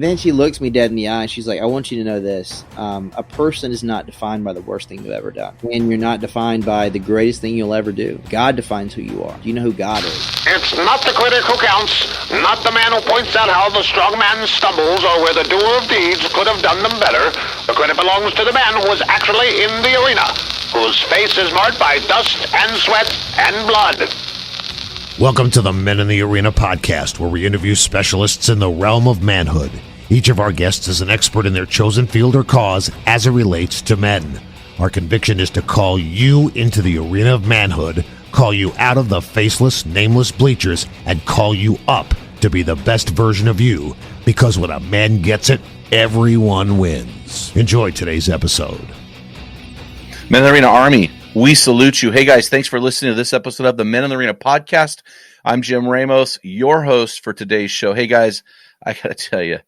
Then she looks me dead in the eye and she's like, I want you to know this. A person is not defined by the worst thing you've ever done. And you're not defined by the greatest thing you'll ever do. God defines who you are. Do you know who God is? It's not the critic who counts, not the man who points out how the strong man stumbles or where the doer of deeds could have done them better. The credit belongs to the man who was actually in the arena, whose face is marked by dust and sweat and blood. Welcome to the Men in the Arena podcast, where we interview specialists in the realm of manhood. Each of our guests is an expert in their chosen field or cause as it relates to men. Our conviction is to call you into the arena of manhood, call you out of the faceless, nameless bleachers, and call you up to be the best version of you, because when a man gets it, everyone wins. Enjoy today's episode. Men in the Arena Army, we salute you. Hey guys, thanks for listening to this episode of the Men in the Arena podcast. I'm Jim Ramos, your host for today's show. Hey guys, I gotta tell you,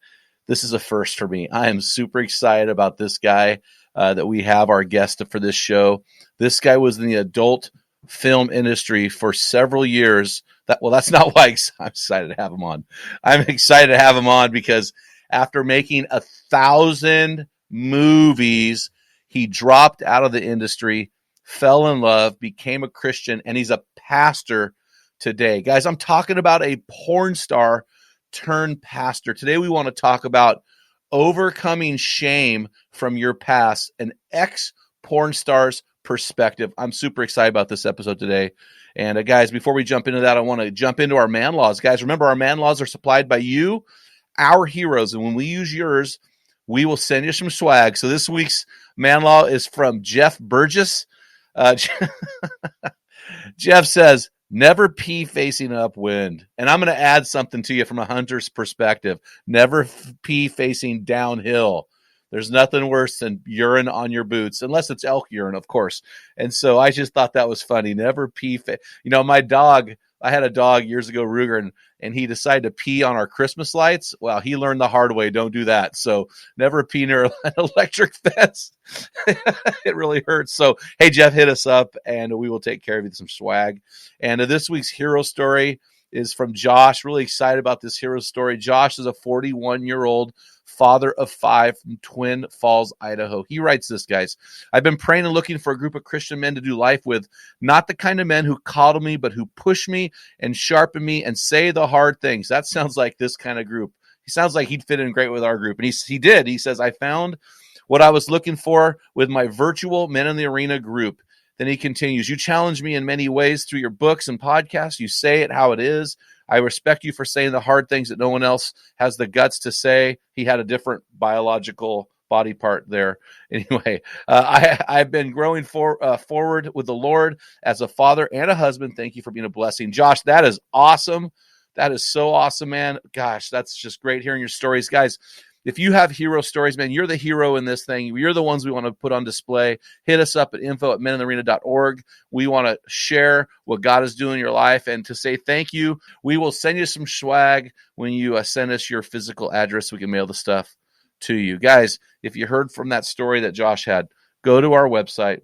this is a first for me. I am super excited about this guy that we have, our guest for this show. This guy was in the adult film industry for several years. That's not why I'm excited to have him on. I'm excited to have him on because after making 1,000 movies, he dropped out of the industry, fell in love, became a Christian, and he's a pastor today. Guys, I'm talking about a porn star turned pastor. Today we want to talk about overcoming shame from your past, an ex-porn star's perspective. I'm super excited about this episode today. And guys, before we jump into that, I want to jump into our man laws. Guys, remember, our man laws are supplied by you, our heroes. And when we use yours, we will send you some swag. So this week's man law is from Jeff Burgess. Jeff says, never pee facing upwind. And I'm going to add something to you from a hunter's perspective. Never pee facing downhill. There's nothing worse than urine on your boots, unless it's elk urine, of course. And so I just thought that was funny. Never pee. My dog, I had a dog years ago, Ruger, and he decided to pee on our Christmas lights. Well, he learned the hard way. Don't do that. So never pee near an electric fence. It really hurts. So, hey, Jeff, hit us up, and we will take care of you with some swag. And this week's hero story is from Josh. Really excited about this hero story. Josh is a 41-year-old father of 5 from Twin Falls, Idaho. He writes this, guys. I've been praying and looking for a group of Christian men to do life with, not the kind of men who coddle me, but who push me and sharpen me and say the hard things. That sounds like this kind of group. He sounds like he'd fit in great with our group. And he did. He says, I found what I was looking for with my virtual Men in the Arena group. Then he continues, you challenge me in many ways through your books and podcasts. You say it how it is. I respect you for saying the hard things that no one else has the guts to say. He had a different biological body part there. Anyway, I've been growing forward with the Lord as a father and a husband. Thank you for being a blessing. Josh, that is awesome. That is so awesome, man. Gosh, that's just great hearing your stories. Guys, if you have hero stories, man, you're the hero in this thing. You're the ones we want to put on display. Hit us up at info@meninthearena.org. We want to share what God is doing in your life. And to say thank you, we will send you some swag when you send us your physical address so we can mail the stuff to you. Guys, if you heard from that story that Josh had, go to our website,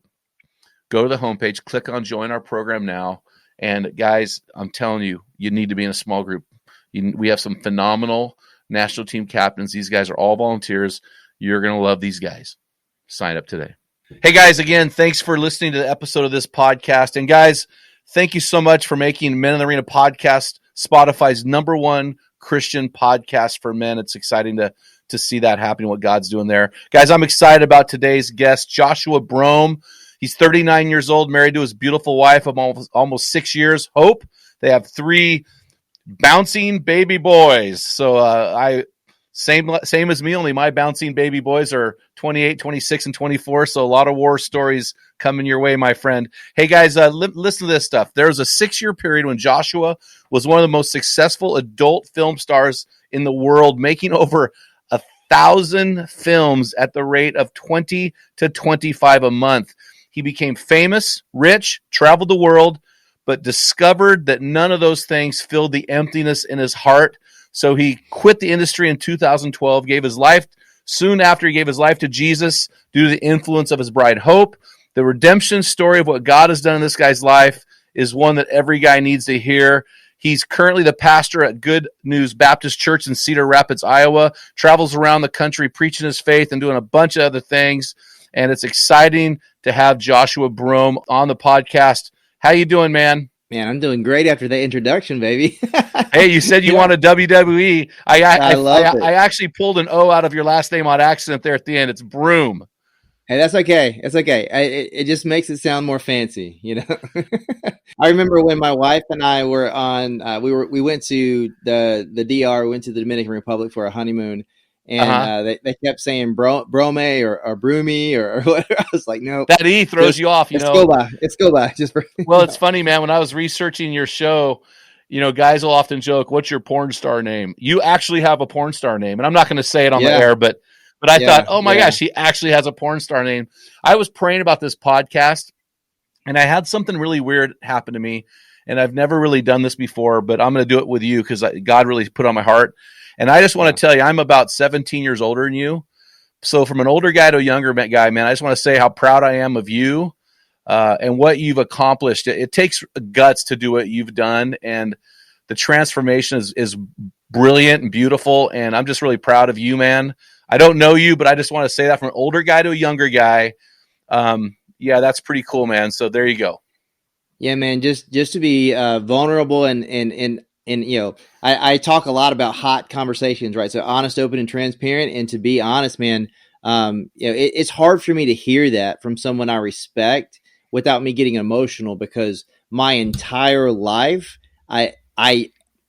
go to the homepage, click on Join Our Program Now. And guys, I'm telling you, you need to be in a small group. We have some phenomenal national team captains. These guys are all volunteers. You're going to love these guys. Sign up today. Hey guys, again, thanks for listening to the episode of this podcast. And guys, thank you so much for making Men in the Arena podcast Spotify's #1 Christian podcast for men. It's exciting to see that happening, what God's doing there. Guys, I'm excited about today's guest, Joshua Broome. He's 39 years old, married to his beautiful wife of almost 6 years, Hope. They have 3 bouncing baby boys. So same as me, only my bouncing baby boys are 28, 26, and 24. So a lot of war stories coming your way, my friend. Hey guys, listen to this stuff. There was a 6-year period when Joshua was one of the most successful adult film stars in the world, making over 1,000 films at the rate of 20 to 25 a month. He became famous, rich, traveled the world, but discovered that none of those things filled the emptiness in his heart. So he quit the industry in 2012, soon after he gave his life to Jesus due to the influence of his bride, Hope. The redemption story of what God has done in this guy's life is one that every guy needs to hear. He's currently the pastor at Good News Baptist Church in Cedar Rapids, Iowa, travels around the country preaching his faith and doing a bunch of other things. And it's exciting to have Joshua Broome on the podcast. How you doing, man? Man, I'm doing great after that introduction, baby. Hey, you said you wanted WWE. I love it. I actually pulled an O out of your last name on accident there at the end. It's Broome. Hey, that's okay. It's okay. It just makes it sound more fancy, you know. I remember when my wife and I were on. We went to the DR. We went to the Dominican Republic for a honeymoon, and they kept saying Broome or Broome or whatever. I was like, no, that E throws you off. You know, it's go by. Just for, well, it's funny, man. When I was researching your show, you know, guys will often joke, "What's your porn star name?" You actually have a porn star name, and I'm not going to say it on the air, but I thought, oh my gosh, he actually has a porn star name. I was praying about this podcast, and I had something really weird happen to me, and I've never really done this before, but I'm going to do it with you because God really put it on my heart. And I just want to tell you, I'm about 17 years older than you. So from an older guy to a younger guy, man, I just want to say how proud I am of you and what you've accomplished. It takes guts to do what you've done, and the transformation is brilliant and beautiful, and I'm just really proud of you, man. I don't know you, but I just want to say that from an older guy to a younger guy. Yeah, that's pretty cool, man. So there you go. Yeah, man, just to be vulnerable and you know, I talk a lot about hot conversations, right? So honest, open, and transparent. And to be honest, man, you know, it's hard for me to hear that from someone I respect without me getting emotional, because my entire life, I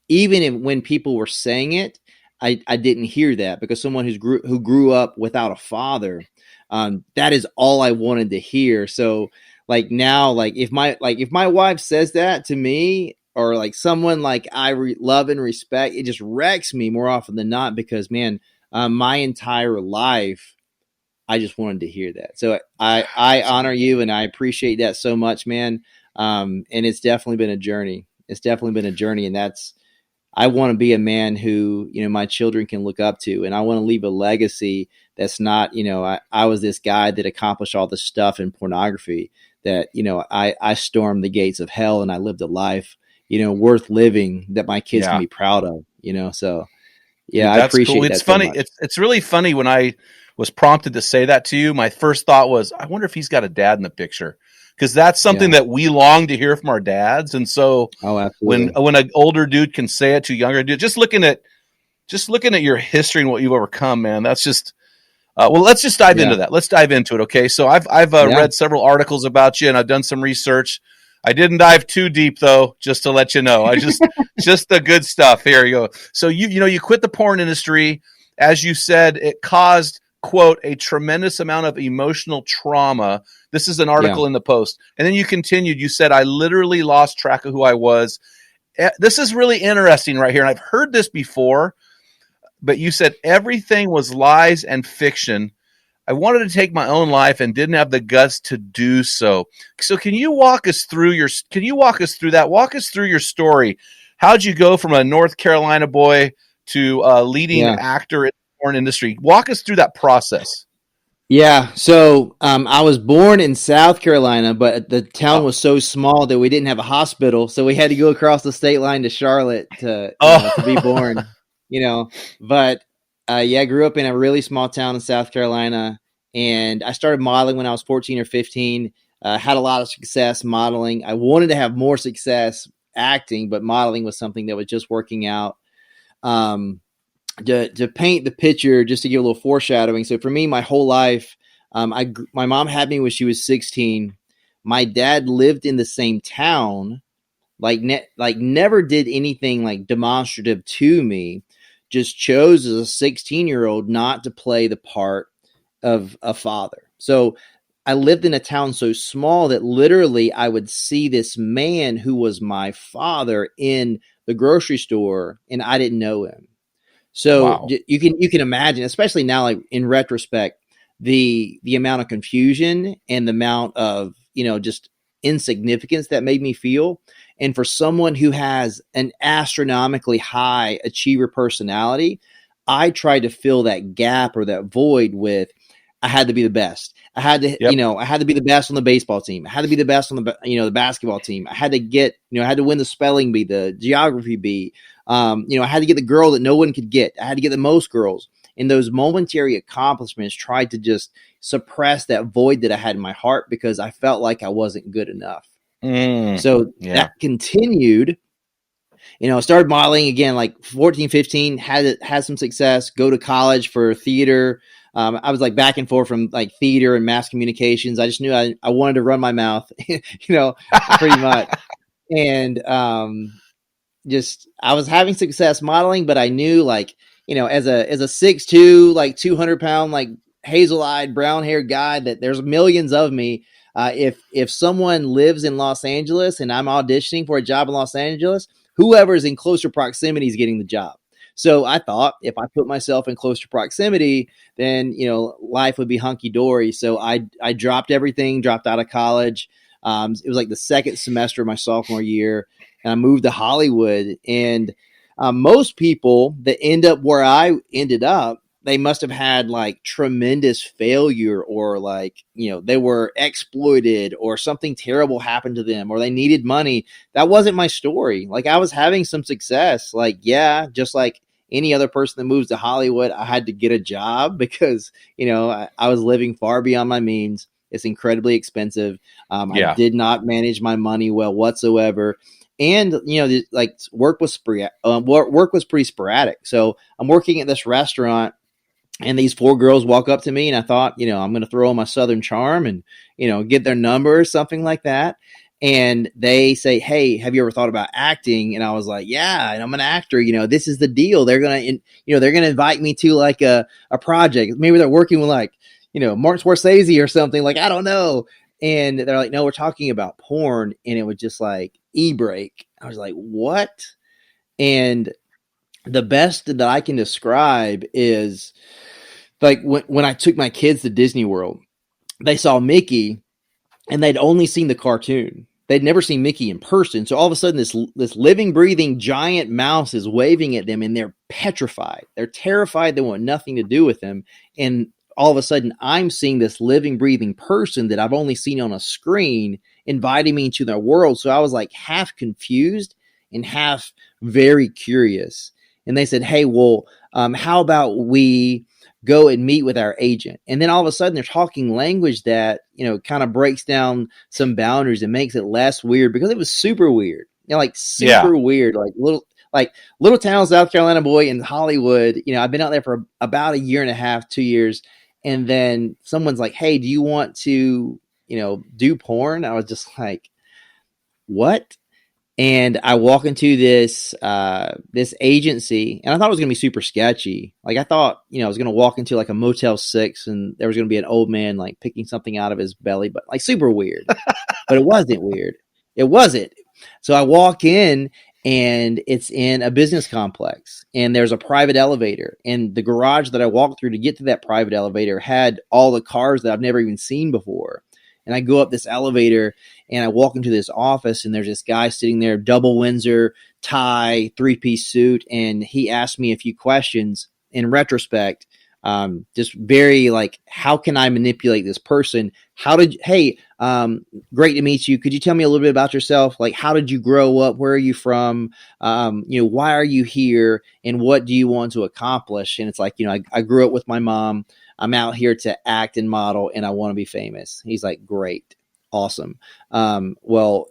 even when people were saying it, I didn't hear that, because someone who grew up without a father, that is all I wanted to hear. So like now, like if my wife says that to me, or like someone like I love and respect, it just wrecks me more often than not, because man, my entire life, I just wanted to hear that. So I honor you, and I appreciate that so much, man. And it's definitely been a journey. And that's, I want to be a man who, you know, my children can look up to, and I want to leave a legacy that's not, you know, I was this guy that accomplished all this stuff in pornography, that, you know, I stormed the gates of hell and I lived a life, you know, worth living, that my kids can be proud of, you know? So yeah, dude, I appreciate cool. that. It's funny. So it's really funny. When I was prompted to say that to you, my first thought was, I wonder if he's got a dad in the picture. Because that's something that we long to hear from our dads, and so when an older dude can say it to a younger dude, just looking at your history and what you've overcome, man, that's just well. Let's just dive into that. Let's dive into it, okay? So I've read several articles about you, and I've done some research. I didn't dive too deep, though, just to let you know. I just the good stuff. Here you go. So you quit the porn industry, as you said. It caused, quote, a tremendous amount of emotional trauma. This is an article in the Post. And then you continued. You said, I literally lost track of who I was. This is really interesting right here. And I've heard this before, but you said everything was lies and fiction. I wanted to take my own life and didn't have the guts to do so. So can you walk us through that? Walk us through your story. How'd you go from a North Carolina boy to a leading actor in the porn industry? Walk us through that process. Yeah. So I was born in South Carolina, but the town was so small that we didn't have a hospital. So we had to go across the state line to Charlotte to be born, you know. But I grew up in a really small town in South Carolina, and I started modeling when I was 14 or 15. Had a lot of success modeling. I wanted to have more success acting, but modeling was something that was just working out. To paint the picture, just to give a little foreshadowing. So for me, my whole life, my mom had me when she was 16. My dad lived in the same town, never did anything like demonstrative to me, just chose as a 16-year-old not to play the part of a father. So I lived in a town so small that literally I would see this man who was my father in the grocery store, and I didn't know him. So you can imagine, especially now, like in retrospect, the amount of confusion and the amount of, you know, just insignificance that made me feel. And for someone who has an astronomically high achiever personality, I tried to fill that gap or that void with, I had to be the best. I had to, Yep. I had to be the best on the baseball team. I had to be the best on the basketball team. I had to get, I had to win the spelling bee, the geography bee. I had to get the girl that no one could get. I had to get the most girls. And those momentary accomplishments tried to just suppress that void that I had in my heart because I felt like I wasn't good enough. So Yeah. that continued. I started modeling again, like 14, 15, had some success, go to college for theater. I was like back and forth from like theater and mass communications. I just knew I wanted to run my mouth, pretty much. And just I was having success modeling, but I knew like, as a 6'2", like 200-pound, like hazel-eyed, brown-haired guy that there's millions of me. If someone lives in Los Angeles and I'm auditioning for a job in Los Angeles, whoever is in closer proximity is getting the job. So I thought if I put myself in closer proximity, then, life would be hunky dory. So I dropped everything, dropped out of college. It was like the second semester of my sophomore year, and I moved to Hollywood. And most people that end up where I ended up, they must have had like tremendous failure, or like, they were exploited, or something terrible happened to them, or they needed money. That wasn't my story. Like, I was having some success. Like, yeah, just like any other person that moves to Hollywood, I had to get a job because, I was living far beyond my means. It's incredibly expensive. I did not manage my money well whatsoever. And, like work was pretty sporadic. So I'm working at this restaurant, and these 4 girls walk up to me, and I thought, I'm going to throw on my Southern charm and, get their number or something like that. And they say, "Hey, have you ever thought about acting?" And I was like, "Yeah, and I'm an actor. This is the deal. They're going to invite me to like a project. Maybe they're working with like, Martin Scorsese or something, like, I don't know." And they're like, "No, we're talking about porn." And it was just like e-break. I was like, "What?" And the best that I can describe is like when I took my kids to Disney World, they saw Mickey and they'd only seen the cartoon. They'd never seen Mickey in person. So all of a sudden this living, breathing giant mouse is waving at them, and they're petrified. They're terrified. They want nothing to do with him. And all of a sudden I'm seeing this living, breathing person that I've only seen on a screen inviting me into their world. So I was like half confused and half very curious. And they said, "Hey, well, how about we go and meet with our agent?" And then all of a sudden they're talking language that, kind of breaks down some boundaries and makes it less weird, because it was super weird. Like super weird, like little town South Carolina boy in Hollywood. I've been out there for about a year and a half, 2 years. And then someone's like, "Hey, do you want to, do porn?" I was just like, "What?" And I walk into this agency, and I thought it was going to be super sketchy. Like, I thought, I was going to walk into like a Motel 6, and there was going to be an old man like picking something out of his belly, but like super weird. But it wasn't weird. It wasn't. So I walk in, and it's in a business complex, and there's a private elevator, and the garage that I walked through to get to that private elevator had all the cars that I've never even seen before. And I go up this elevator, and I walk into this office, and there's this guy sitting there, double Windsor, tie, 3-piece suit. And he asked me a few questions in retrospect. Just very like, how can I manipulate this person? Hey, great to meet you. Could you tell me a little bit about yourself? Like, how did you grow up? Where are you from? Why are you here? And what do you want to accomplish? And it's like, I grew up with my mom. I'm out here to act and model, and I want to be famous. He's like, "Great. Awesome. Well,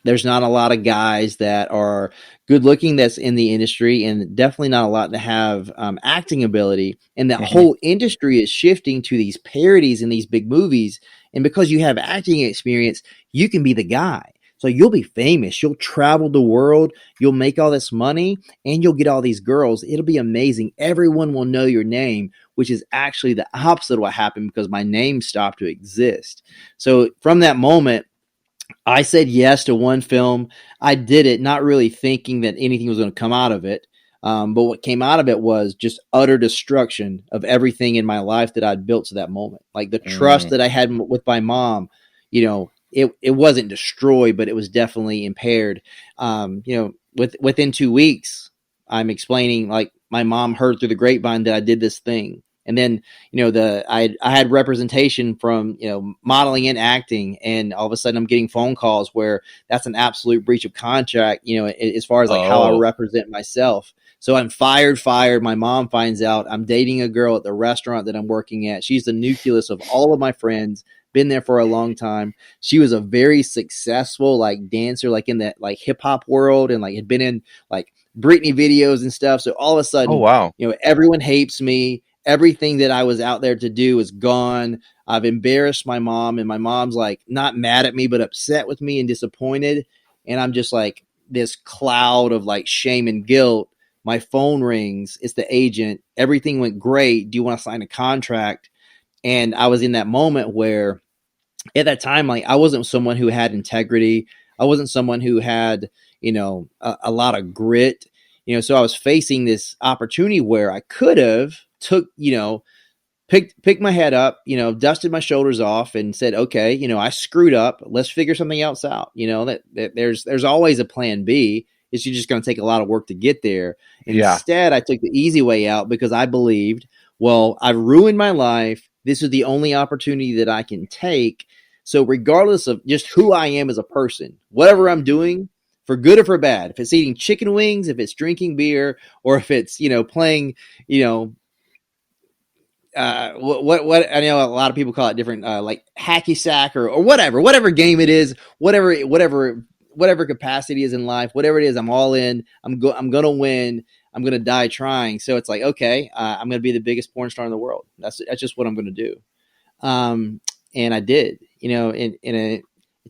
there's not a lot of guys that are good looking that's in the industry, and definitely not a lot that have acting ability. And that whole industry is shifting to these parodies in these big movies. And because you have acting experience, you can be the guy. So you'll be famous. You'll travel the world. You'll make all this money, and you'll get all these girls. It'll be amazing. Everyone will know your name," which is actually the opposite of what happened, because my name stopped to exist. So from that moment, I said yes to one film. I did it not really thinking that anything was going to come out of it. But what came out of it was just utter destruction of everything in my life that I'd built to that moment. Like the trust that I had with my mom, it wasn't destroyed, but it was definitely impaired. Within 2 weeks, I'm explaining, like, my mom heard through the grapevine that I did this thing. And then, I had representation from, modeling and acting. And all of a sudden I'm getting phone calls where that's an absolute breach of contract, as far as like how I represent myself. So I'm fired. My mom finds out I'm dating a girl at the restaurant that I'm working at. She's the nucleus of all of my friends, been there for a long time. She was a very successful like dancer, like in that like hip hop world, and like had been in like Britney videos and stuff. So all of a sudden, oh wow, everyone hates me. Everything that I was out there to do is gone. I've embarrassed my mom, and my mom's like not mad at me, but upset with me and disappointed. And I'm just like this cloud of like shame and guilt. My phone rings. It's the agent. Everything went great. Do you want to sign a contract? And I was in that moment where at that time, like I wasn't someone who had integrity. I wasn't someone who had, a lot of grit, so I was facing this opportunity where I could have took, picked my head up, dusted my shoulders off and said, okay, I screwed up. Let's figure something else out. That there's always a plan B. It's just going to take a lot of work to get there. Yeah. Instead, I took the easy way out because I believed, well, I've ruined my life. This is the only opportunity that I can take. So regardless of just who I am as a person, whatever I'm doing, for good or for bad, if it's eating chicken wings, if it's drinking beer, or if it's, playing, what I know a lot of people call it different, like hacky sack or whatever game it is, whatever capacity is in life, whatever it is, I'm all in. I'm going to win. I'm going to die trying. So it's like, okay, I'm going to be the biggest porn star in the world. That's just what I'm going to do. And I did,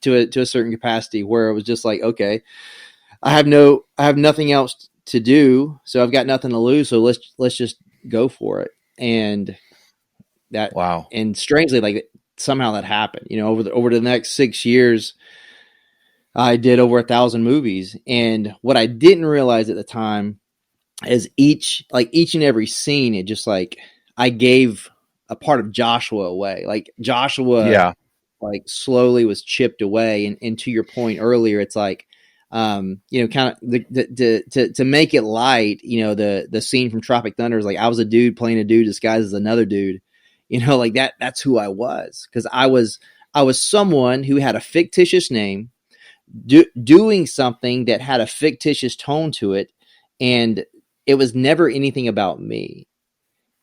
to a certain capacity where it was just like, okay, I have nothing else to do. So I've got nothing to lose. So let's just go for it. And that, wow. And strangely, like somehow that happened, over the next 6 years, I did over 1,000 movies. And what I didn't realize at the time is each and every scene, it just like, I gave a part of Joshua away. Like Joshua, like slowly was chipped away. And to your point earlier, it's like, kind of to make it light, the scene from Tropic Thunder is like, I was a dude playing a dude disguised as another dude, like that's who I was. Cause I was someone who had a fictitious name, doing something that had a fictitious tone to it. And it was never anything about me,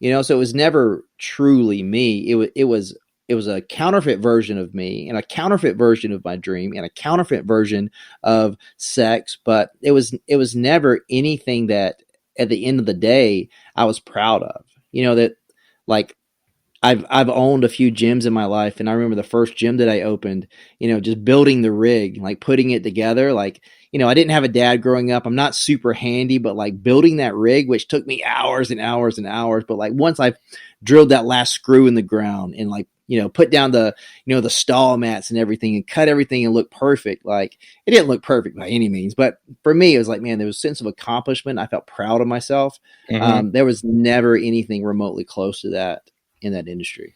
so it was never truly me. It was a counterfeit version of me and a counterfeit version of my dream and a counterfeit version of sex. But it was never anything that at the end of the day, I was proud of, that like I've owned a few gyms in my life. And I remember the first gym that I opened, just building the rig, like putting it together. Like, I didn't have a dad growing up. I'm not super handy, but like building that rig, which took me hours and hours and hours. But like once I've drilled that last screw in the ground and like, put down the stall mats and everything and cut everything and look perfect. Like it didn't look perfect by any means, but for me, it was like, man, there was a sense of accomplishment. I felt proud of myself. Mm-hmm. There was never anything remotely close to that in that industry.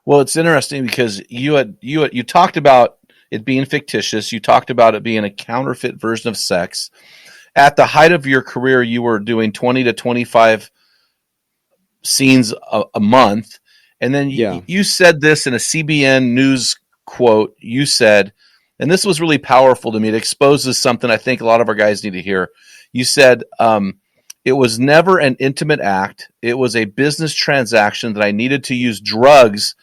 Well, it's interesting because you talked about it being fictitious. You talked about it being a counterfeit version of sex. At the height of your career, you were doing 20 to 25 scenes a month. And then you said this in a CBN News quote. You said, and this was really powerful to me. It exposes something I think a lot of our guys need to hear. You said, it was never an intimate act. It was a business transaction that I needed to use drugs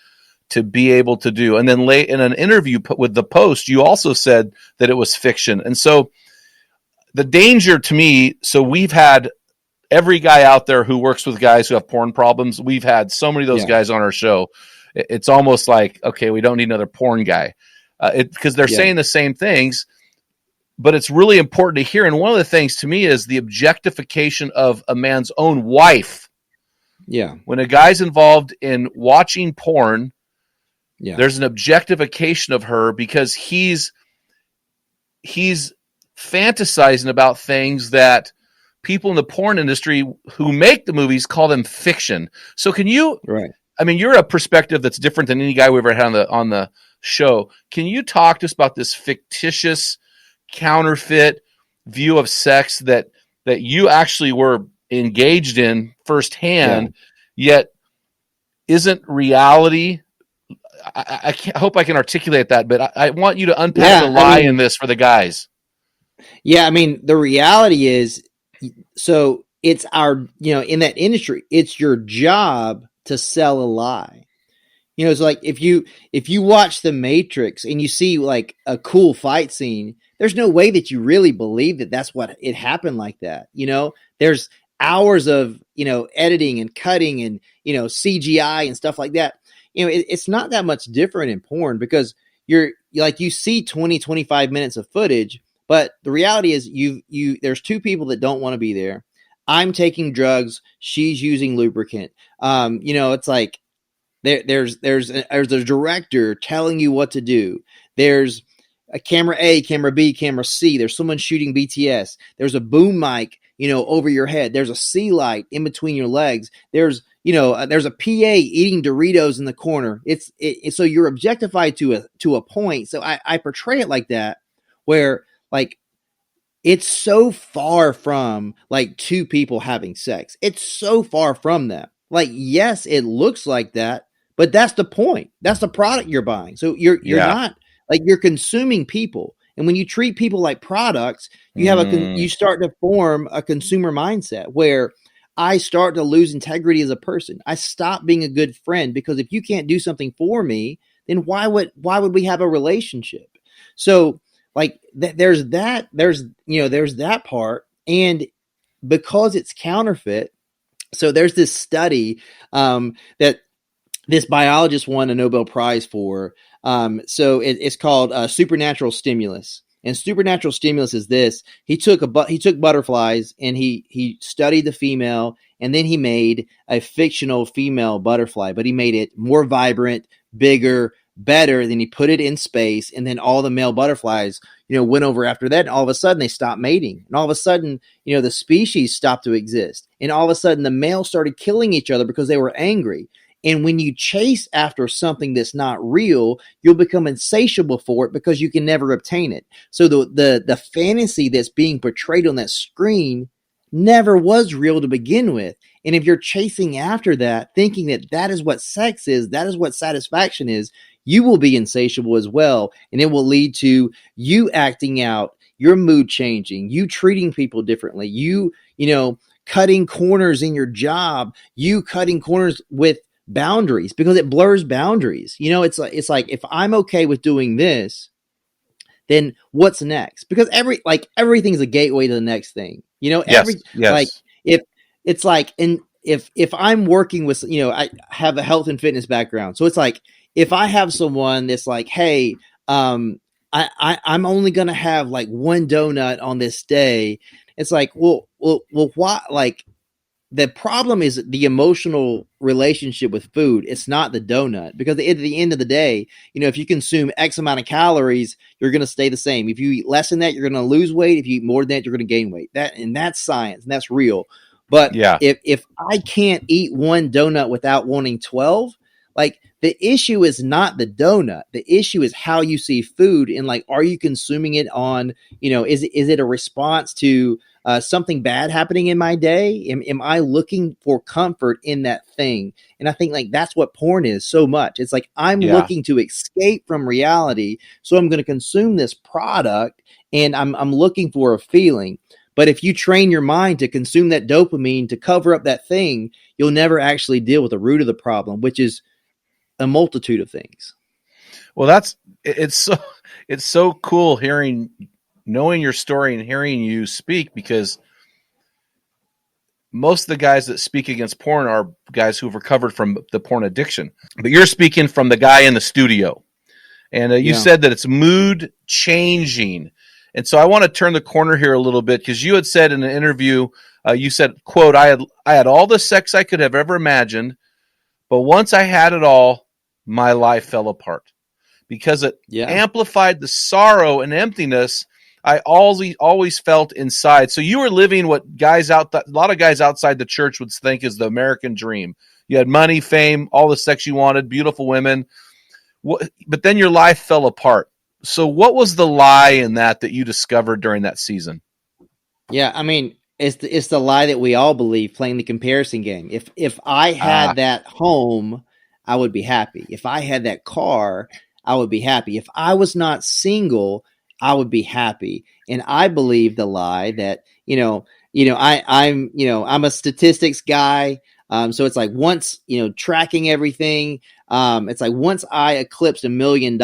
to be able to do. And then late in an interview with the Post, you also said that it was fiction. And so the danger to me, so we've had every guy out there who works with guys who have porn problems. We've had so many of those guys on our show. It's almost like, okay, we don't need another porn guy because they're saying the same things. But it's really important to hear. And one of the things to me is the objectification of a man's own wife. Yeah. When a guy's involved in watching porn, there's an objectification of her because he's fantasizing about things that people in the porn industry who make the movies call them fiction. So can you, I mean, you're a perspective that's different than any guy we've ever had on the show. Can you talk to us about this fictitious counterfeit view of sex that you actually were engaged in firsthand, yet isn't reality. I hope I can articulate that, but I want you to unpack the Yeah, I lie mean, in this for the guys. yeah, I mean, the reality is, so it's our, in that industry, it's your job to sell a lie. It's like if you watch The Matrix and you see like a cool fight scene, there's no way that you really believe that that's what it happened like that. There's hours of editing and cutting and CGI and stuff like that. It's not that much different in porn, because you're like, you see 20-25 minutes of footage, but the reality is there's two people that don't want to be there. I'm taking drugs, she's using lubricant. It's like there's a director telling you what to do. There's a camera A, camera B, camera C. There's someone shooting BTS. There's a boom mic, over your head. There's a C light in between your legs. There's a PA eating Doritos in the corner. So you're objectified to a point. So I portray it like that, where like it's so far from like two people having sex. It's so far from that. Like, yes, it looks like that, but that's the point. That's the product you're buying. So you're not, like, you're consuming people. And when you treat people like products, you start to form a consumer mindset where I start to lose integrity as a person. I stop being a good friend, because if you can't do something for me, then why would we have a relationship? So like there's that part. And because it's counterfeit, so there's this study that this biologist won a Nobel Prize for. So it's called supernatural stimulus. And supernatural stimulus is this: he took butterflies and he studied the female, and then he made a fictional female butterfly, but he made it more vibrant, bigger, better. Then he put it in space, and then all the male butterflies went over after that, and all of a sudden they stopped mating, and all of a sudden the species stopped to exist, and all of a sudden the males started killing each other because they were angry. And when you chase after something that's not real, you'll become insatiable for it because you can never obtain it. So the fantasy that's being portrayed on that screen never was real to begin with. And if you're chasing after that, thinking that that is what sex is, that is what satisfaction is, you will be insatiable as well. And it will lead to you acting out, your mood changing, you treating people differently, you cutting corners in your job, you cutting corners with boundaries, because it blurs boundaries. It's like if I'm okay with doing this, then what's next? Because everything's a gateway to the next thing. Yes. Like if it's like, and if I'm working with, I have a health and fitness background. So it's like, if I have someone that's like, hey, I'm only going to have like one donut on this day. It's like, well, why? Like, the problem is the emotional relationship with food. It's not the donut, because at the end of the day, if you consume X amount of calories, you're going to stay the same. If you eat less than that, you're going to lose weight. If you eat more than that, you're going to gain weight. That's science, and that's real. But if I can't eat one donut without wanting 12, like, the issue is not the donut. The issue is how you see food, and like, are you consuming it on, is it a response to something bad happening in my day? Am I looking for comfort in that thing? And I think like that's what porn is so much. It's like, I'm looking to escape from reality, so I'm going to consume this product, and I'm looking for a feeling. But if you train your mind to consume that dopamine to cover up that thing, you'll never actually deal with the root of the problem, which is a multitude of things. Well, it's so cool knowing your story and hearing you speak, because most of the guys that speak against porn are guys who've recovered from the porn addiction. But you're speaking from the guy in the studio. And you said that it's mood changing. And so I want to turn the corner here a little bit, because you had said in an interview, you said, quote, I had all the sex I could have ever imagined, but once I had it all, my life fell apart, because it amplified the sorrow and emptiness I always felt inside. So you were living what a lot of guys outside the church would think is the American dream. You had money, fame, all the sex you wanted, beautiful women, but then your life fell apart. So what was the lie in that you discovered during that season? Yeah, I mean, it's the lie that we all believe, playing the comparison game. If I had that home, I would be happy. If I had that car, I would be happy. If I was not single, I would be happy. And I believe the lie that, I'm a statistics guy. So it's like once, tracking everything, it's like once I eclipsed $1 million,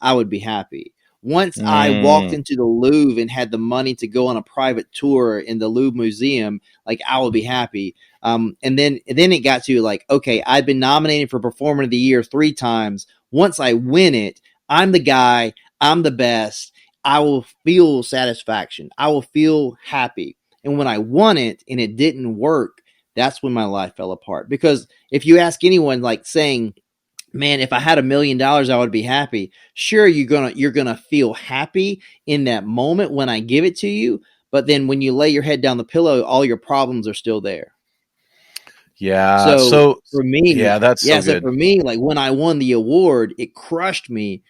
I would be happy. Once I walked into the Louvre and had the money to go on a private tour in the Louvre Museum, like I would be happy. And then it got to like, okay, I've been nominated for Performer of the Year 3 times. Once I win it, I'm the guy, I'm the best. I will feel satisfaction. I will feel happy. And when I won it and it didn't work, that's when my life fell apart. Because if you ask anyone, like saying, man, if I had $1 million, I would be happy. Sure, you're gonna feel happy in that moment when I give it to you, but then when you lay your head down the pillow, all your problems are still there. Yeah. So for me, that's so so good. for me, like when I won the award, it crushed me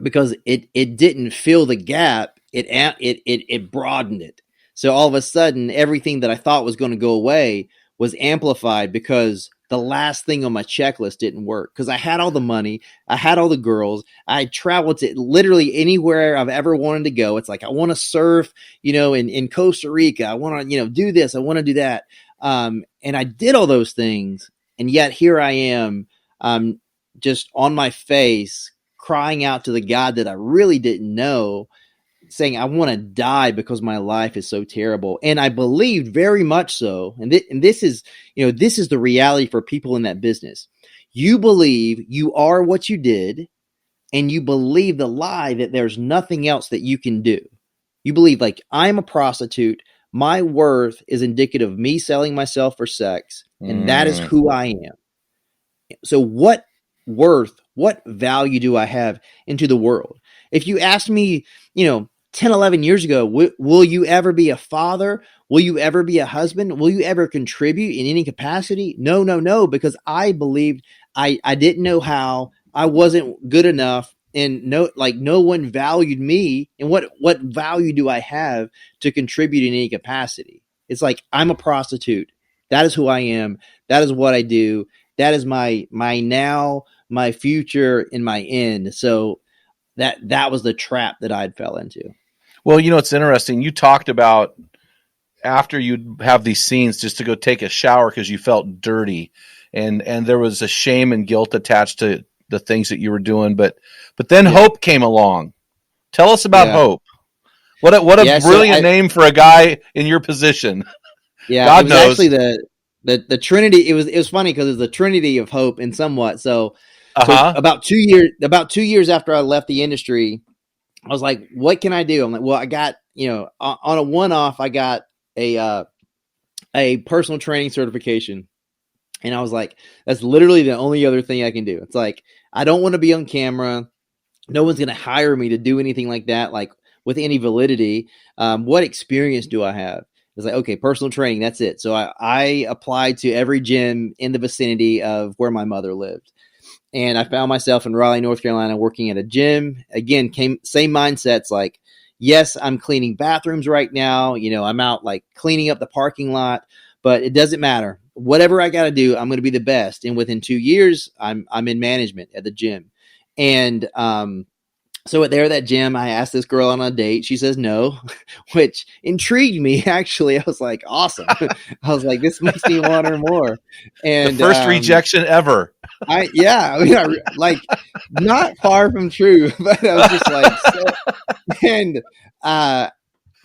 because it didn't fill the gap. It broadened it. So all of a sudden, everything that I thought was going to go away was amplified because the last thing on my checklist didn't work. Because I had all the money, I had all the girls, I traveled to literally anywhere I've ever wanted to go. It's like I want to surf, in Costa Rica. I want to, do this. I want to do that. And I did all those things, and yet here I am, just on my face, crying out to the God that I really didn't know, saying, I want to die because my life is so terrible. And I believed very much so. And this is the reality for people in that business. You believe you are what you did, and you believe the lie that there's nothing else that you can do. You believe like, I'm a prostitute. My worth is indicative of me selling myself for sex. And that is who I am. So what worth, what value do I have into the world? If you asked me, 10, 11 years ago, will you ever be a father? Will you ever be a husband? Will you ever contribute in any capacity? No, because I believed I didn't know how. I wasn't good enough, and no one valued me. And what value do I have to contribute in any capacity? It's like, I'm a prostitute. That is who I am. That is what I do. That is my now, my future, and my end. So that was the trap that I'd fell into. Well, it's interesting. You talked about after you'd have these scenes just to go take a shower because you felt dirty, and there was a shame and guilt attached to the things that you were doing. But then Hope came along. Tell us about Hope. What a brilliant name for a guy in your position. Yeah, God it was knows. Actually the Trinity. It was funny because it was the Trinity of Hope in somewhat. So about 2 years after I left the industry, I was like, what can I do? I'm like, well, I got, on a one-off, I got a personal training certification. And I was like, that's literally the only other thing I can do. It's like, I don't want to be on camera. No one's going to hire me to do anything like that, like with any validity. What experience do I have? It's like, okay, personal training, that's it. So I applied to every gym in the vicinity of where my mother lived. And I found myself in Raleigh, North Carolina, working at a gym. Again, same mindsets. Like, yes, I'm cleaning bathrooms right now. I'm out like cleaning up the parking lot, but it doesn't matter. Whatever I got to do, I'm going to be the best. And within 2 years, I'm in management at the gym. And so there at that gym, I asked this girl on a date. She says no, which intrigued me. Actually, I was like, awesome. I was like, this makes me want her more. And the first rejection ever. Like not far from true, but I was just like, and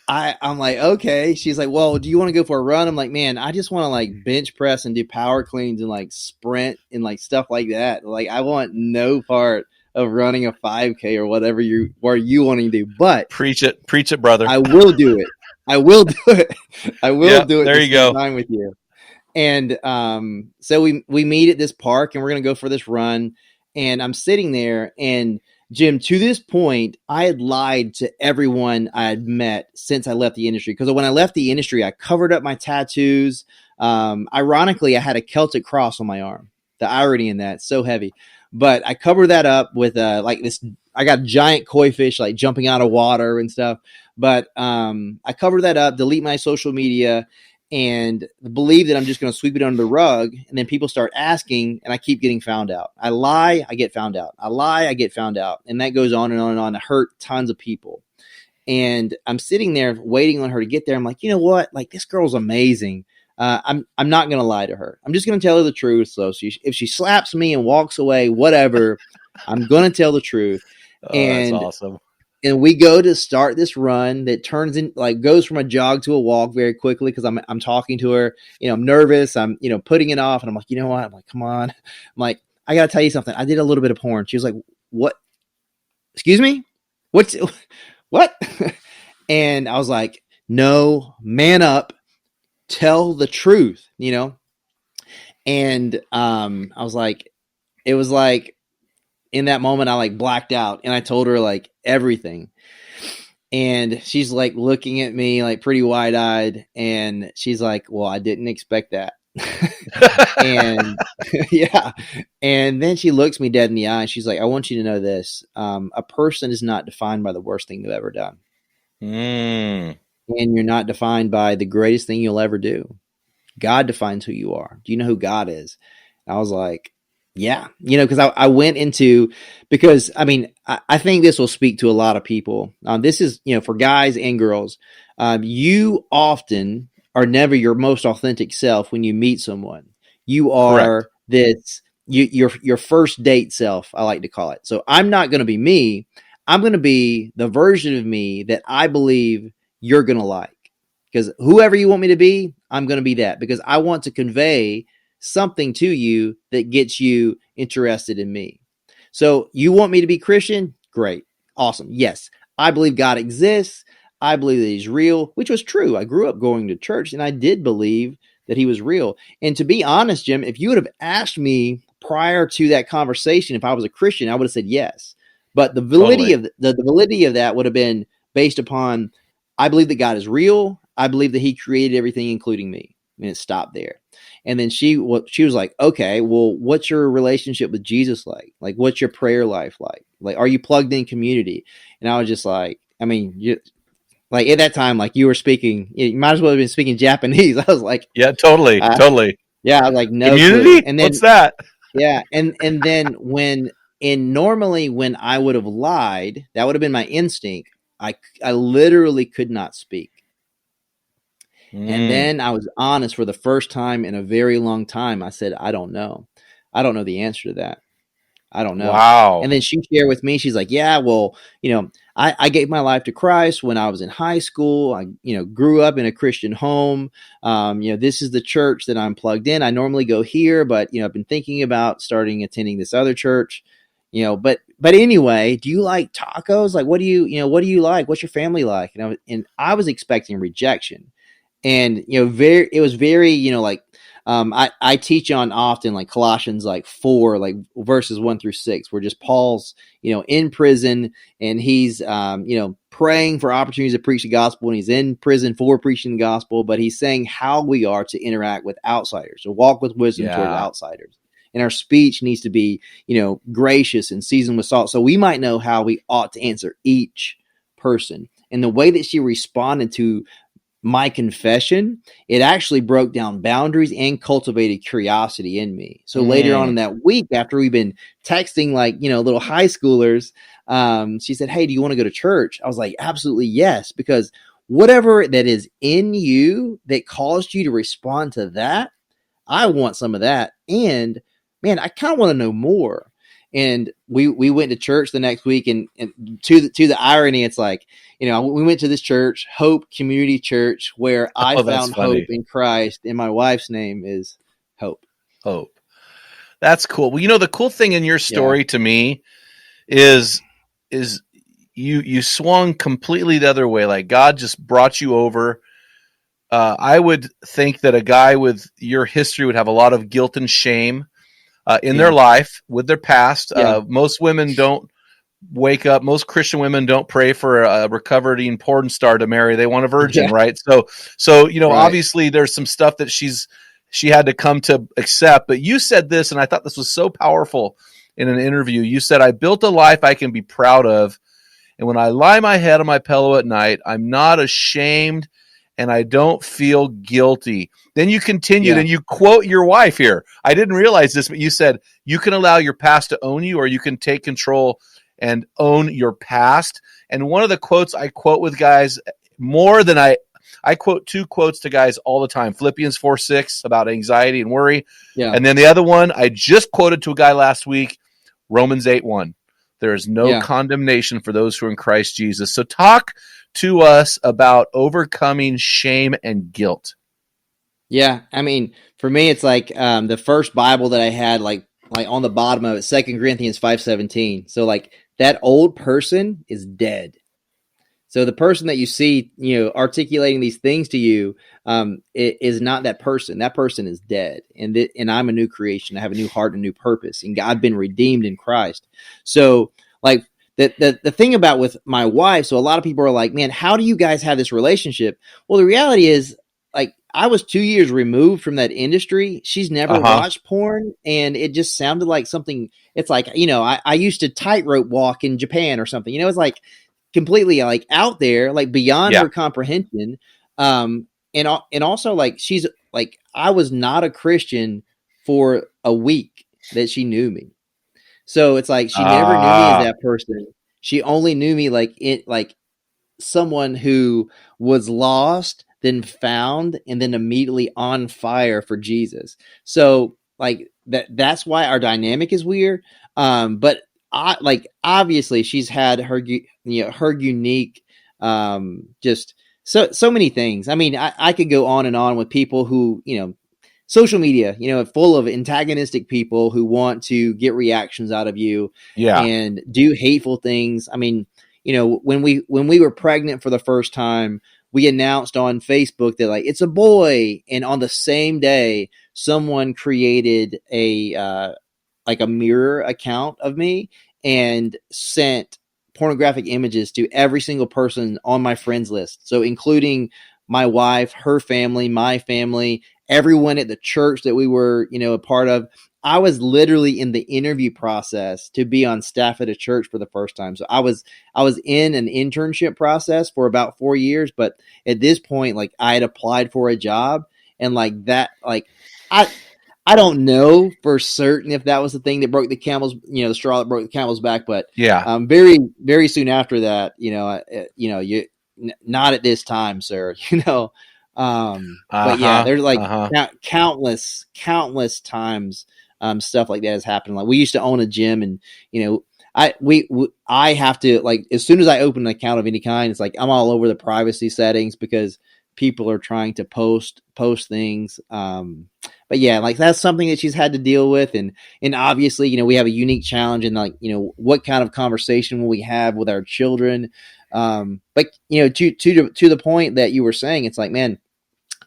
I'm like, okay. She's like, well, do you want to go for a run? I'm like, man, I just want to like bench press and do power cleans and like sprint and like stuff like that. Like, I want no part of running a 5K or whatever you wanting to do. But preach it, brother. I will do it. I will do it. There you go. Time with you. And so we meet at this park, and we're going to go for this run. And I'm sitting there, and Jim, to this point, I had lied to everyone I had met since I left the industry. Because when I left the industry, I covered up my tattoos. Ironically, I had a Celtic cross on my arm. The irony in that, so heavy. But I covered that up with like this. I got giant koi fish like jumping out of water and stuff. But I covered that up, delete my social media. and believe that I'm just going to sweep it under the rug. And then people start asking, and I keep getting found out. I lie, I get found out. I lie, I get found out. And that goes on and on and on. It hurt tons of people. And I'm sitting there waiting on her to get there. I'm like, you know what? Like, this girl's amazing. I'm not going to lie to her. I'm just going to tell her the truth. So if she slaps me and walks away, whatever, I'm going to tell the truth. That's awesome. And we go to start this run that turns in, like, goes from a jog to a walk very quickly, because I'm talking to her. I'm nervous. I'm putting it off, and I'm like, you know what? I'm like, come on. I'm like, I got to tell you something. I did a little bit of porn. She was like, what? Excuse me? What? And I was like, no, man up, tell the truth, And I was like, it was like, in that moment, I like blacked out, and I told her like everything. And she's like looking at me like pretty wide eyed, and she's like, well, I didn't expect that. And yeah. And then she looks me dead in the eye, and she's like, I want you to know this. A person is not defined by the worst thing they've ever done. And you're not defined by the greatest thing you'll ever do. God defines who you are. Do you know who God is? And I was like, yeah, because I went into, because I mean, I think this will speak to a lot of people. This is, for guys and girls. You often are never your most authentic self when you meet someone. You are your first date self, I like to call it. So I'm not going to be me. I'm going to be the version of me that I believe you're going to like. Because whoever you want me to be, I'm going to be that, because I want to convey something to you that gets you interested in me. So you want me to be Christian? Great. Awesome. Yes. I believe God exists. I believe that he's real, which was true. I grew up going to church, and I did believe that he was real. And to be honest, Jim, if you would have asked me prior to that conversation if I was a Christian, I would have said yes. But the validity of the validity of that would have been based upon, I believe that God is real. I believe that he created everything, including me. And it stopped there. And then she was like, okay, well, what's your relationship with Jesus like? Like, what's your prayer life like? Like, are you plugged in community? And I was just like, I mean, like at that time, like you were speaking, you might as well have been speaking Japanese. I was like, yeah, totally. Yeah. I was like, no community. Clue. And then, what's that? Yeah. And then normally when I would have lied, that would have been my instinct. I literally could not speak. And then I was honest for the first time in a very long time. I said, I don't know. I don't know the answer to that. I don't know. Wow. And then she shared with me, she's like, yeah, well, I gave my life to Christ when I was in high school. I, grew up in a Christian home. This is the church that I'm plugged in. I normally go here, but, I've been thinking about attending this other church, but anyway, do you like tacos? Like, what do you like? What's your family like? And I was expecting rejection. And, it was very, I teach on often like Colossians like 4, like verses 1-6, where just Paul's, in prison, and he's, praying for opportunities to preach the gospel, and he's in prison for preaching the gospel, but he's saying how we are to interact with outsiders, to walk with wisdom toward outsiders. And our speech needs to be, gracious and seasoned with salt. So we might know how we ought to answer each person. And the way that she responded to my confession, it actually broke down boundaries and cultivated curiosity in me. So later on in that week, after we've been texting like, little high schoolers, she said, hey, do you want to go to church? I was like, absolutely yes, because whatever that is in you that caused you to respond to that, I want some of that. And man, I kind of want to know more. And we went to church the next week, and to the irony, it's like, we went to this church, Hope Community Church, where I found hope in Christ, and my wife's name is Hope. Hope. That's cool. Well, the cool thing in your story to me is you swung completely the other way. Like God just brought you over. I would think that a guy with your history would have a lot of guilt and shame in their life with their past. Most women don't wake up. Most Christian women don't pray for a recovering porn star to marry. They want a virgin, right? So obviously there's some stuff that she had to come to accept. But you said this, and I thought this was so powerful in an interview. You said, I built a life I can be proud of. And when I lie my head on my pillow at night, I'm not ashamed and I don't feel guilty. Then you continued Yeah. and you quote your wife here. I didn't realize this, but you said you can allow your past to own you, or you can take control and own your past. And one of the quotes I quote with guys more than I quote 2 quotes to guys all the time. Philippians 4:6 about anxiety and worry. Yeah. And then the other one I just quoted to a guy last week, Romans 8:1. There is no condemnation for those who are in Christ Jesus. So talk to us about overcoming shame and guilt. Yeah. I mean, for me, it's like the first Bible that I had, like on the bottom of it, 2 Corinthians 5:17. So like that old person is dead. So the person that you see, articulating these things to you, it is not that person. That person is dead, and I'm a new creation. I have a new heart and a new purpose, and I've been redeemed in Christ. So, like the thing about with my wife, so a lot of people are like, "Man, how do you guys have this relationship?" Well, the reality is, like, I was 2 years removed from that industry. She's never watched porn, and it just sounded like something. It's like, I used to tightrope walk in Japan or something. It's like completely like out there, like beyond her comprehension. And also like she's like, I was not a Christian for a week that she knew me. So it's like she never knew me as that person. She only knew me like someone who was lost, then found, and then immediately on fire for Jesus. So like that's why our dynamic is weird. But obviously she's had her her unique just so many things. I mean, I could go on and on with people who, social media, full of antagonistic people who want to get reactions out of you and do hateful things. I mean, when we were pregnant for the first time, we announced on Facebook that like it's a boy, and on the same day someone created a mirror account of me and sent pornographic images to every single person on my friends list. So including my wife, her family, my family, everyone at the church that we were, a part of. I was literally in the interview process to be on staff at a church for the first time. So I was in an internship process for about 4 years, but at this point, like I had applied for a job, and like that, like I don't know for certain if that was the thing that broke the camel's, the straw that broke the camel's back, but very, very soon after that, you not at this time, sir, but yeah, there's like countless times, stuff like that has happened. Like we used to own a gym, and, I have to, like, as soon as I open an account of any kind, it's like, I'm all over the privacy settings because people are trying to post things. But yeah, like that's something that she's had to deal with. And obviously, we have a unique challenge in like, what kind of conversation will we have with our children? But to the point that you were saying, it's like, man,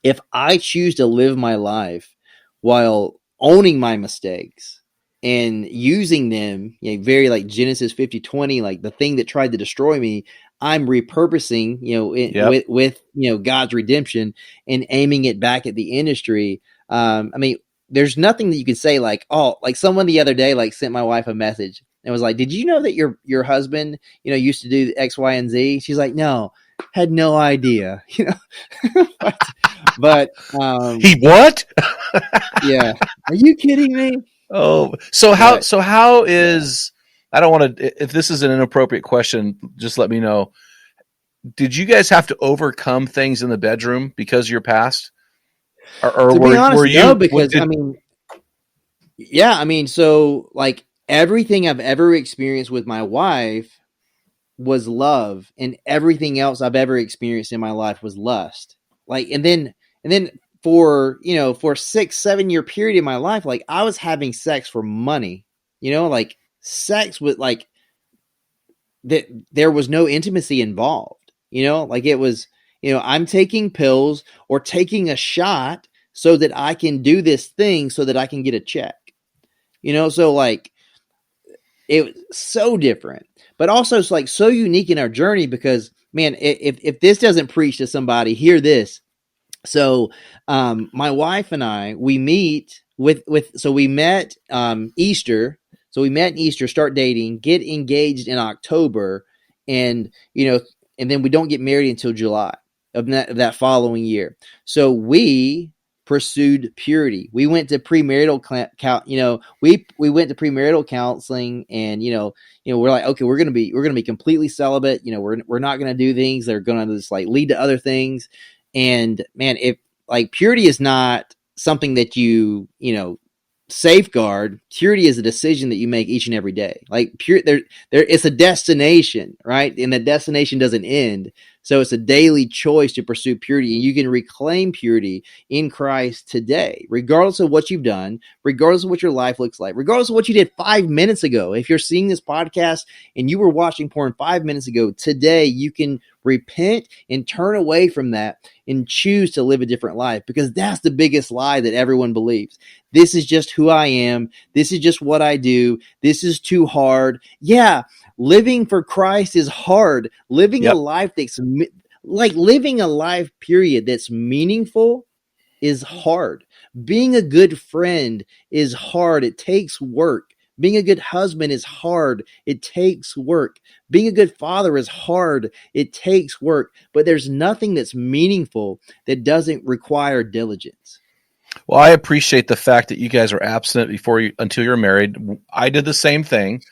if I choose to live my life while owning my mistakes and using them, very like Genesis 50:20, like the thing that tried to destroy me, I'm repurposing, with God's redemption and aiming it back at the industry. I mean, there's nothing that you can say like, oh, like someone the other day like sent my wife a message and was like, "Did you know that your husband, used to do X, Y, and Z?" She's like, "No, had no idea." but he what? Yeah, are you kidding me? Oh, so how is? I don't want to. If this is an inappropriate question, just let me know. Did you guys have to overcome things in the bedroom because of your past? Or to be honest, were you? No, because so like everything I've ever experienced with my wife was love, and everything else I've ever experienced in my life was lust. Like, and then for 6-7 year period in my life, like I was having sex for money, like sex with like that there was no intimacy involved, like it was, I'm taking pills or taking a shot so that I can do this thing so that I can get a check, so like it was so different, but also it's like so unique in our journey because, man, if this doesn't preach to somebody, hear this. So, my wife and I, we meet so we met, Easter. So we met in Easter, start dating, get engaged in October, and, and then we don't get married until July. of that following year. So we pursued purity. We went to premarital we went to premarital counseling, and we're like, okay, we're gonna be completely celibate. We're not gonna do things that are gonna just like lead to other things. And man, if like purity is not something that you safeguard. Purity is a decision that you make each and every day. Like it's a destination, right? And the destination doesn't end. So it's a daily choice to pursue purity, and you can reclaim purity in Christ today, regardless of what you've done, regardless of what your life looks like, regardless of what you did 5 minutes ago. If you're seeing this podcast and you were watching porn 5 minutes ago, today you can repent and turn away from that and choose to live a different life, because that's the biggest lie that everyone believes. This is just who I am. This is just what I do. This is too hard. Yeah. Living for Christ is hard. Living a life living a life period that's meaningful is hard. Being a good friend is hard. It takes work. Being a good husband is hard. It takes work. Being a good father is hard. It takes work. But there's nothing that's meaningful that doesn't require diligence. Well, I appreciate the fact that you guys are abstinent until you're married. I did the same thing.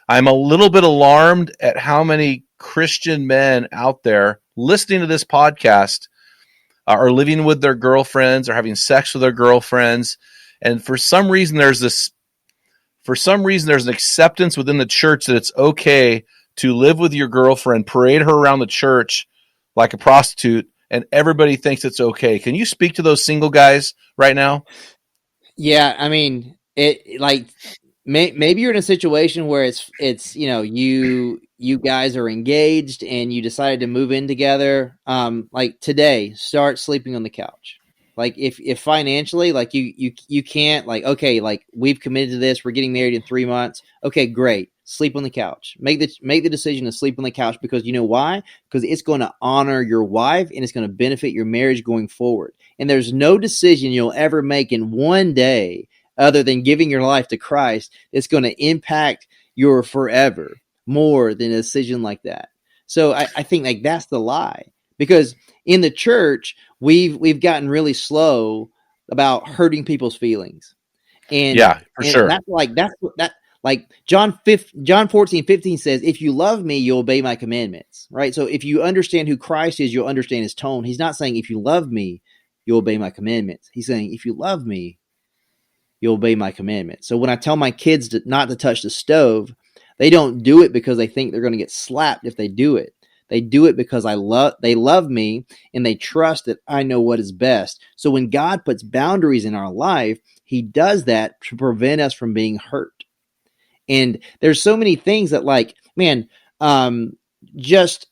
I'm a little bit alarmed at how many Christian men out there listening to this podcast are living with their girlfriends or having sex with their girlfriends. And for some reason, there's an acceptance within the church that it's okay to live with your girlfriend, parade her around the church like a prostitute, and everybody thinks it's okay. Can you speak to those single guys right now? Yeah, I mean, maybe you're in a situation where it's you guys are engaged and you decided to move in together. Like today, start sleeping on the couch. Like if financially, like you can't, like, okay, like we've committed to this, we're getting married in 3 months. Okay, great. Sleep on the couch. Make the decision to sleep on the couch, because you know why? Because it's going to honor your wife and it's going to benefit your marriage going forward. And there's no decision you'll ever make in one day other than giving your life to Christ that's going to impact your forever more than a decision like that. So I think like that's the lie, because in the church we've gotten really slow about hurting people's feelings. And yeah, for sure. Like John 14:15 says, if you love me, you'll obey my commandments, right? So if you understand who Christ is, you'll understand his tone. He's not saying if you love me, you'll obey my commandments. He's saying if you love me, you'll obey my commandments. So when I tell my kids not to touch the stove, they don't do it because they think they're going to get slapped if they do it. They do it because they love me and they trust that I know what is best. So when God puts boundaries in our life, he does that to prevent us from being hurt. And there's so many things that, like, man, just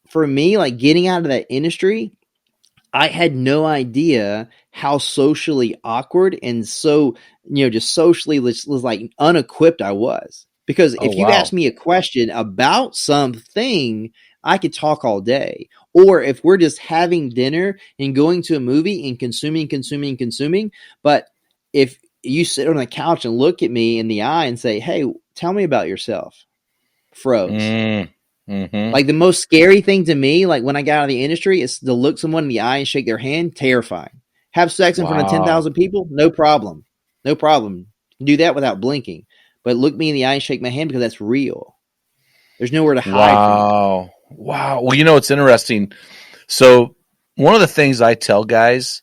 for me, like getting out of that industry, I had no idea how socially awkward and so, just socially was like unequipped I was. Because if you ask me a question about something, I could talk all day. Or if we're just having dinner and going to a movie and consuming. But if you sit on the couch and look at me in the eye and say, hey, tell me about yourself, froze. Mm-hmm. Like the most scary thing to me, like when I got out of the industry, is to look someone in the eye and shake their hand. Terrifying. Have sex in front of 10,000 people? No problem. Do that without blinking. But look me in the eye and shake my hand, because that's real. There's nowhere to hide from it. Wow. Well, it's interesting. So one of the things I tell guys,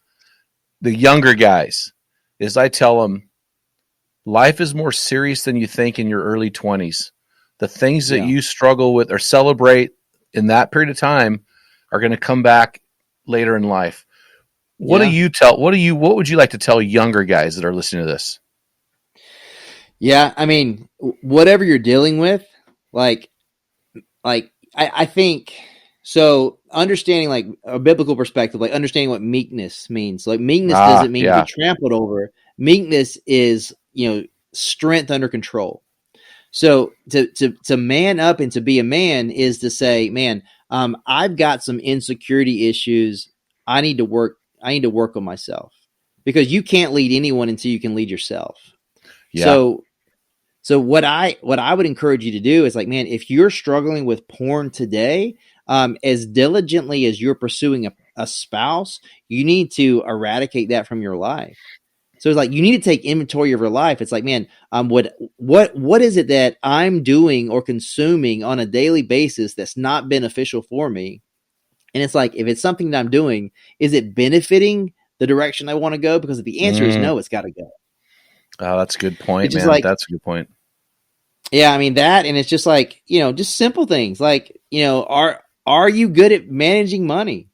the younger guys, is I tell them life is more serious than you think in your early 20s. The things that you struggle with or celebrate in that period of time are going to come back later in life. What would you like to tell younger guys that are listening to this? Yeah, I mean, whatever you're dealing with, I think, so understanding like a biblical perspective, like understanding what meekness means. Like meekness doesn't mean to be trampled over. Meekness is, strength under control. So to man up and to be a man is to say, man, I've got some insecurity issues. I need to work on myself, because you can't lead anyone until you can lead yourself. Yeah. So what I would encourage you to do is, like, man, if you're struggling with porn today, as diligently as you're pursuing a spouse, you need to eradicate that from your life. So it's like you need to take inventory of your life. It's like, man, what is it that I'm doing or consuming on a daily basis that's not beneficial for me? And it's like, if it's something that I'm doing, is it benefiting the direction I want to go? Because if the answer is no, it's got to go. Oh, that's a good point, It's just man. like, That's a good point. yeah, I mean that, and it's just like, just simple things like, are you good at managing money?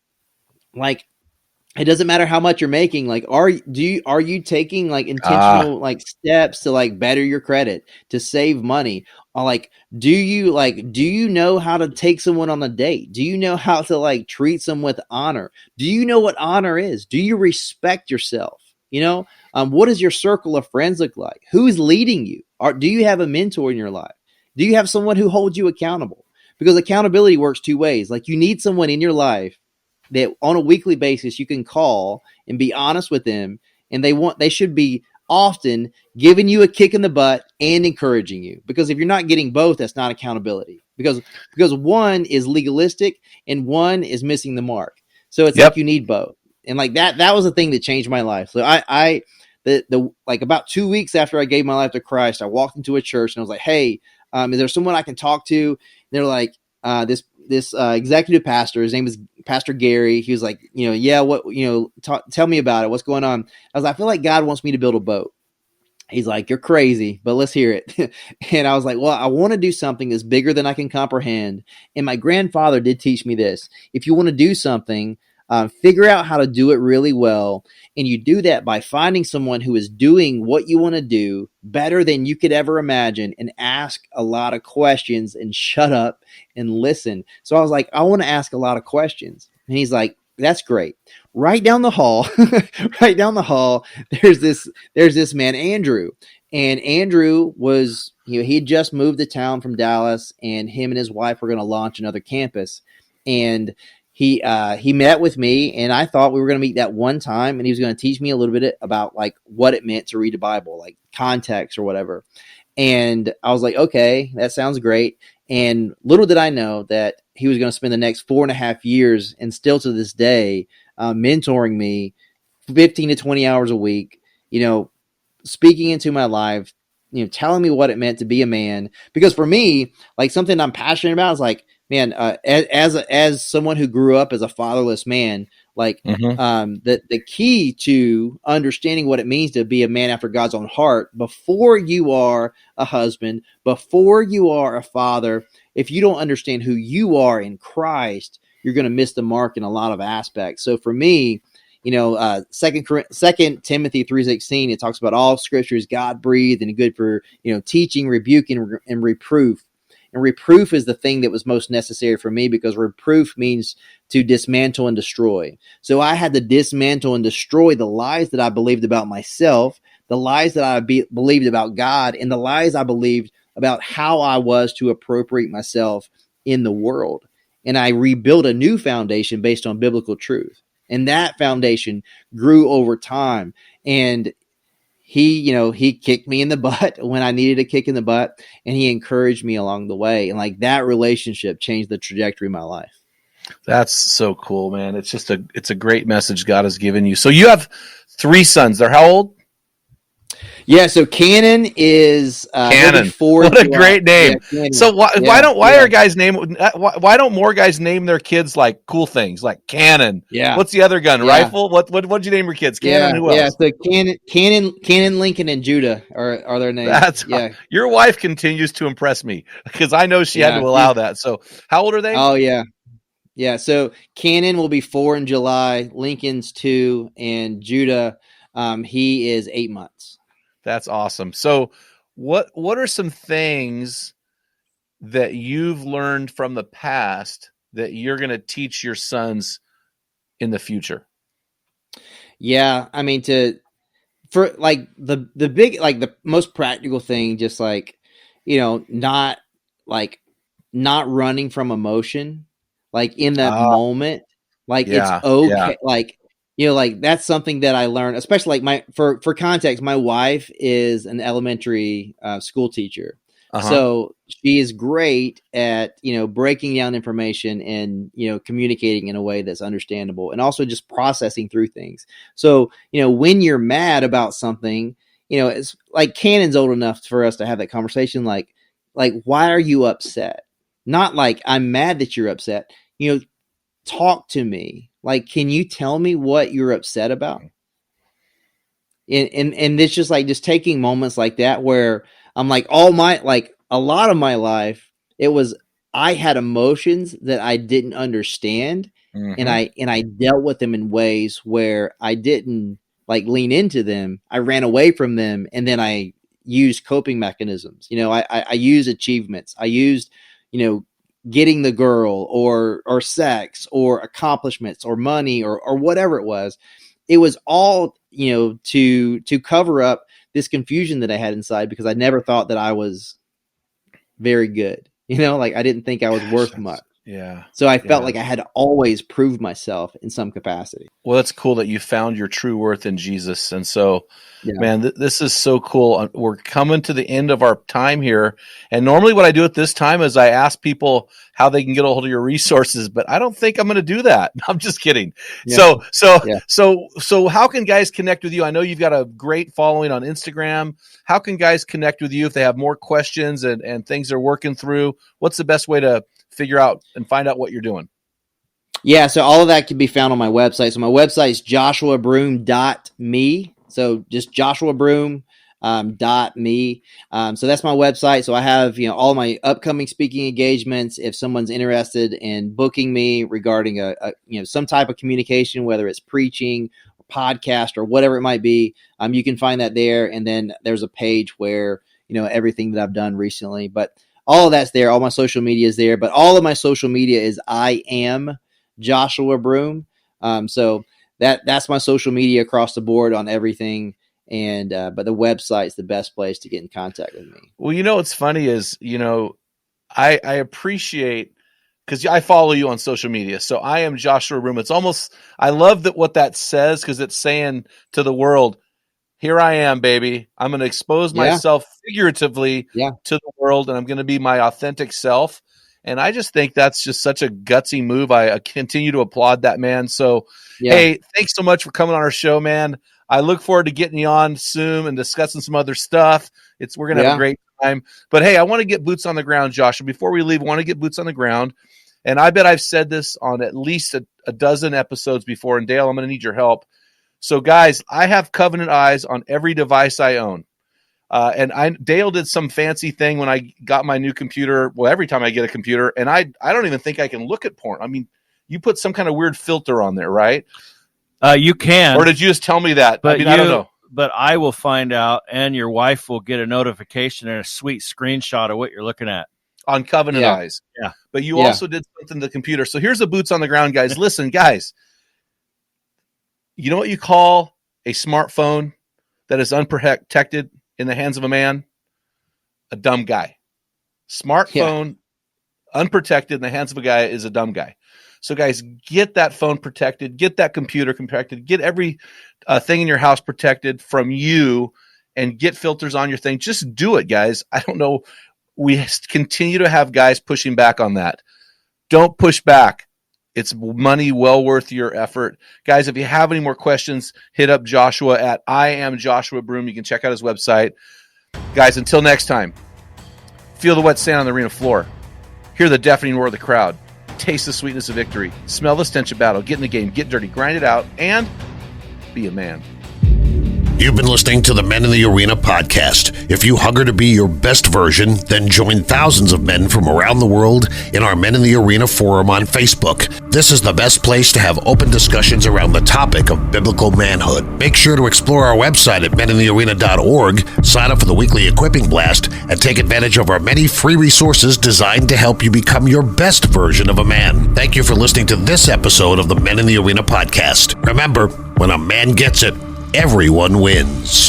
Like, it doesn't matter how much you're making. Like, are you taking like intentional like steps to like better your credit, to save money? Or like, do you know how to take someone on a date? Do you know how to like treat someone with honor? Do you know what honor is? Do you respect yourself? What does your circle of friends look like? Who's leading you? Do you have a mentor in your life? Do you have someone who holds you accountable? Because accountability works two ways. Like, you need someone in your life that on a weekly basis you can call and be honest with them, and they should be often giving you a kick in the butt and encouraging you. Because if you're not getting both, that's not accountability. Because one is legalistic and one is missing the mark. So it's like you need both. And like that was the thing that changed my life. So like about 2 weeks after I gave my life to Christ, I walked into a church and I was like, hey, is there someone I can talk to? And they're like, this executive pastor, his name is Pastor Gary. He was like, tell me about it. What's going on? I was like, I feel like God wants me to build a boat. He's like, you're crazy, but let's hear it. And I was like, well, I want to do something that's bigger than I can comprehend. And my grandfather did teach me this. If you want to do something, figure out how to do it really well. And you do that by finding someone who is doing what you want to do better than you could ever imagine, and ask a lot of questions and shut up and listen. So I was like, I want to ask a lot of questions. And he's like, that's great. Right down the hall, there's this man, Andrew. And Andrew was, he had just moved to town from Dallas, and him and his wife were going to launch another campus. And he met with me, and I thought we were going to meet that one time, and he was going to teach me a little bit about like what it meant to read the Bible, like context or whatever. And I was like, okay, that sounds great. And little did I know that he was going to spend the next 4.5 years, and still to this day, mentoring me 15 to 20 hours a week, speaking into my life, telling me what it meant to be a man. Because for me, like, something I'm passionate about is like, man, as someone who grew up as a fatherless man, like, the key to understanding what it means to be a man after God's own heart, before you are a husband, before you are a father, if you don't understand who you are in Christ, you're going to miss the mark in a lot of aspects. So for me, Second Timothy 3:16, it talks about all scripture is God breathed and good for, teaching, rebuking, and reproof. And reproof is the thing that was most necessary for me, because reproof means to dismantle and destroy. So I had to dismantle and destroy the lies that I believed about myself, the lies that I believed about God, and the lies I believed about how I was to appropriate myself in the world. And I rebuilt a new foundation based on biblical truth. And that foundation grew over time. And he kicked me in the butt when I needed a kick in the butt, and he encouraged me along the way. And like, that relationship changed the trajectory of my life. That's so cool, man. It's a great message God has given you. So you have 3 sons. They're how old? Yeah, so Cannon is Cannon. 4. What a great name! Yeah, so why don't more guys name their kids like cool things like Cannon? Yeah. What'd you name your kids? Cannon. Who else? So Cannon, Lincoln, and Judah are their names. Your wife continues to impress me, because I know she had to allow that. So how old are they? Oh yeah. So Cannon will be 4 in July. Lincoln's 2, and Judah, he is 8 months. That's awesome. So what are some things that you've learned from the past that you're going to teach your sons in the future? Yeah, I mean, for like the big, like the most practical thing, just like, not running from emotion, like in that moment, like it's okay. Like, like that's something that I learned, especially like for context, my wife is an elementary school teacher. So she is great at, breaking down information and, communicating in a way that's understandable and also just processing through things. So, when you're mad about something, it's like Cannon's old enough for us to have that conversation. Like, why are you upset? Not like I'm mad that you're upset, talk to me. Like, can you tell me what you're upset about? And it's just like, just taking moments like that where I'm like, a lot of my life, it was, I had emotions that I didn't understand. And I dealt with them in ways where I didn't like lean into them. I ran away from them. And then I used coping mechanisms. I used achievements. I used, getting the girl or sex or accomplishments or money or whatever it was. It was all, to cover up this confusion that I had inside because I never thought that I was very good. I didn't think I was worth much. Yeah. So I felt like I had to always prove myself in some capacity. Well, that's cool that you found your true worth in Jesus. And so, man, this is so cool. We're coming to the end of our time here. And normally what I do at this time is I ask people how they can get a hold of your resources, but I don't think I'm going to do that. I'm just kidding. Yeah. So how can guys connect with you? I know you've got a great following on Instagram. How can guys connect with you if they have more questions and things they're working through? What's the best way to figure out and find out what you're doing? Yeah, so all of that can be found on my website. So my website is joshuabroome.me. So just joshuabroome.me. So that's my website. So I have, all my upcoming speaking engagements. If someone's interested in booking me regarding some type of communication, whether it's preaching or podcast or whatever it might be, you can find that there. And then there's a page where, everything that I've done recently, but all of that's there. All my social media is there, but all of my social media is I am Joshua Broome. So that's my social media across the board on everything. And, but the website's the best place to get in contact with me. Well, what's funny is, I appreciate, because I follow you on social media. So I am Joshua Broome. It's almost, I love what that says, because it's saying to the world, here I am, baby. I'm going to expose myself figuratively to the world, and I'm going to be my authentic self. And I just think that's just such a gutsy move. I continue to applaud that, man. So, hey, thanks so much for coming on our show, man. I look forward to getting you on soon and discussing some other stuff. We're going to have a great time. But, hey, I want to get boots on the ground, Josh. And before we leave, I want to get boots on the ground. And I bet I've said this on at least a dozen episodes before. And, Dale, I'm going to need your help. So, guys, I have Covenant Eyes on every device I own. Dale did some fancy thing when I got my new computer. Well, every time I get a computer, and I don't even think I can look at porn. I mean, you put some kind of weird filter on there, right? You can. Or did you just tell me that? But I don't know. But I will find out, and your wife will get a notification and a sweet screenshot of what you're looking at. On Covenant Eyes. Yeah. But you also did something to the computer. So here's the boots on the ground, guys. Listen, guys. You know what you call a smartphone that is unprotected in the hands of a man? A dumb guy. Smartphone unprotected in the hands of a guy is a dumb guy. So, guys, get that phone protected. Get that computer protected. Get every thing in your house protected from you, and get filters on your thing. Just do it, guys. I don't know. We continue to have guys pushing back on that. Don't push back. It's money well worth your effort. Guys, if you have any more questions, hit up Joshua at I am Joshua Broome. You can check out his website. Guys, until next time, feel the wet sand on the arena floor. Hear the deafening roar of the crowd. Taste the sweetness of victory. Smell the stench of battle. Get in the game. Get dirty. Grind it out. And be a man. You've been listening to the Men in the Arena podcast. If you hunger to be your best version, then join thousands of men from around the world in our Men in the Arena forum on Facebook. This is the best place to have open discussions around the topic of biblical manhood. Make sure to explore our website at meninthearena.org, sign up for the weekly equipping blast, and take advantage of our many free resources designed to help you become your best version of a man. Thank you for listening to this episode of the Men in the Arena podcast. Remember, when a man gets it, everyone wins.